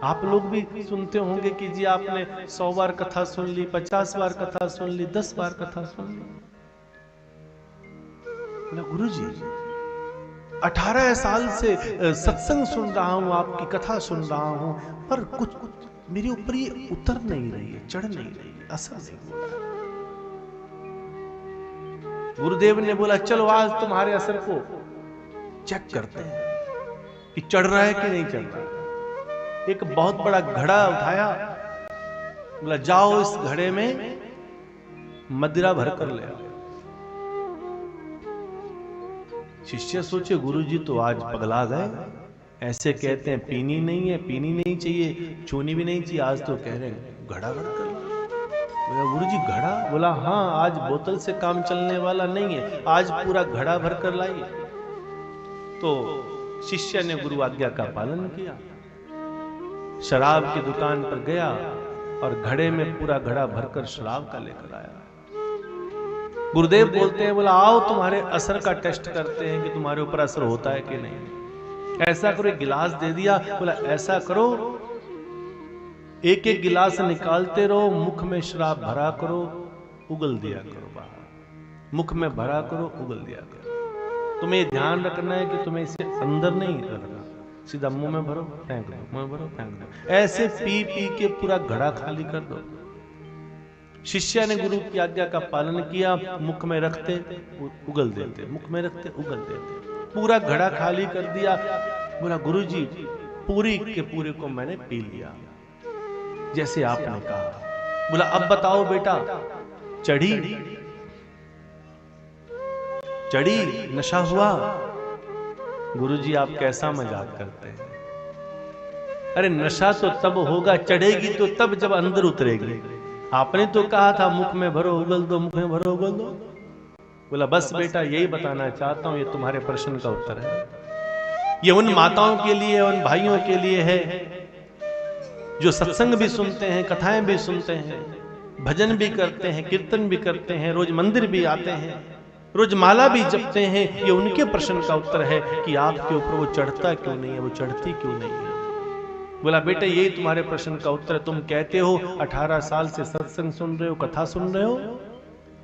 आप लोग भी सुनते होंगे कि जी आपने 100 बार कथा सुन ली, 50 बार कथा सुन ली, 10 बार कथा सुन ली। बोला गुरु जी 18 साल से सत्संग सुन रहा हूं, आपकी कथा सुन रहा हूं, पर कुछ मेरे ऊपर ये उतर नहीं रही है, चढ़ नहीं रही है, असर नहीं हो रहा है। गुरुदेव ने बोला चलो आज तुम्हारे असर को चेक करते हैं कि चढ़ रहा है कि नहीं चढ़ रहा है। एक बहुत बड़ा घड़ा उठाया, बोला जाओ इस घड़े में मदिरा भर कर ले आओ। शिष्य सोचे गुरुजी तो आज पगला गए, ऐसे कहते हैं पीनी नहीं है, पीनी नहीं चाहिए, छूनी भी नहीं चाहिए, आज तो कह रहे हैं घड़ा भर कर ला। बोला गुरुजी घड़ा? बोला हाँ, आज बोतल से काम चलने वाला नहीं है, आज पूरा घड़ा भर कर लाइए। तो शिष्य ने गुरु आज्ञा का पालन किया, शराब की दुकान पर गया और घड़े में पूरा घड़ा भरकर शराब का लेकर आया। गुरुदेव बोलते हैं, बोला आओ तुम्हारे असर का टेस्ट करते हैं कि तुम्हारे ऊपर असर होता है कि नहीं। ऐसा करो, एक गिलास दे दिया, बोला ऐसा करो एक एक गिलास निकालते रहो, मुख में शराब भरा करो, उगल दिया करो बाहर, मुख में भरा करो, उगल दिया करो। तुम्हें ये ध्यान रखना है कि तुम्हें इसे अंदर नहीं रखना, सीधा मुंह में भरो फेंक दो, मुंह में भरो फेंक दो, ऐसे पी पी के पूरा घड़ा खाली कर दो। शिष्य ने गुरु की आज्ञा का पालन किया, मुख में रखते उगल देते, मुख में रखते उगल देते, पूरा घड़ा खाली कर दिया। बोला गुरुजी पूरी के पूरे को मैंने पी लिया जैसे आपने कहा। बोला अब बताओ बेटा, चढ़ी चढ़ी नशा हुआ? गुरुजी आप कैसा मजाक करते हैं? अरे नशा तो तब होगा, चढ़ेगी तो तब जब अंदर उतरेगी। आपने तो कहा था मुख में भरो उगल दो, मुख में भरो उगल दो। बोला बस बेटा यही बताना चाहता हूं, ये तुम्हारे प्रश्न का उत्तर है। ये उन माताओं के लिए, उन भाइयों के लिए है जो सत्संग भी सुनते हैं, कथाएं भी सुनते हैं, भजन भी करते हैं, कीर्तन भी करते हैं, रोज मंदिर भी आते हैं, रोज माला भी जपते हैं। ये उनके प्रश्न का उत्तर है कि आपके ऊपर वो चढ़ता क्यों नहीं है, वो चढ़ती क्यों नहीं है। बोला बेटा यही तुम्हारे प्रश्न का उत्तर है। तुम कहते हो 18 साल से सत्संग सुन रहे हो, कथा सुन रहे हो,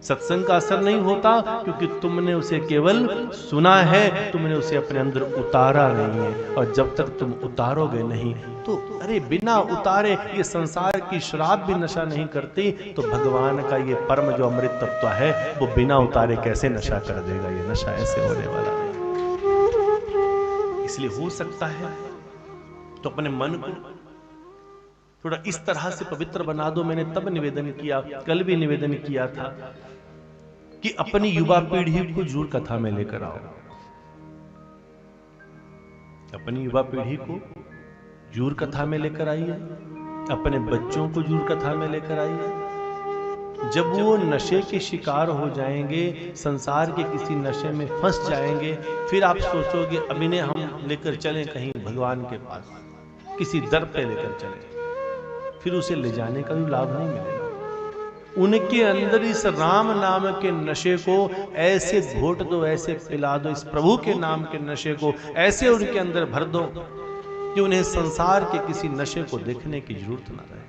सत्संग का असर नहीं होता क्योंकि तुमने उसे केवल सुना है, तुमने उसे अपने अंदर उतारा नहीं है। और जब तक तुम उतारोगे नहीं तो अरे बिना उतारे ये संसार की शराब भी नशा नहीं करती, तो भगवान का ये परम जो अमृत तत्व है वो बिना उतारे कैसे नशा कर देगा? ये नशा ऐसे होने वाला नहीं। इसलिए हो सकता है तो अपने मन को थोड़ा इस तरह से पवित्र बना दो। मैंने तब निवेदन किया, कल भी निवेदन किया था कि अपनी युवा पीढ़ी को जरूर कथा में लेकर आओ, अपनी युवा पीढ़ी को जरूर कथा में लेकर आइए, अपने बच्चों को जरूर कथा में लेकर आइए। जब वो नशे के शिकार हो जाएंगे, संसार के किसी नशे में फंस जाएंगे, फिर आप सोचोगे अब इन्हें हम लेकर चलें कहीं भगवान के पास, किसी दर पे लेकर चले, फिर उसे ले जाने का भी लाभ नहीं मिलेगा। उनके अंदर इस राम नाम के नशे को ऐसे घोट दो, ऐसे पिला दो, इस प्रभु के नाम के नशे को ऐसे उनके अंदर भर दो कि उन्हें संसार के किसी नशे को देखने की जरूरत ना रहे।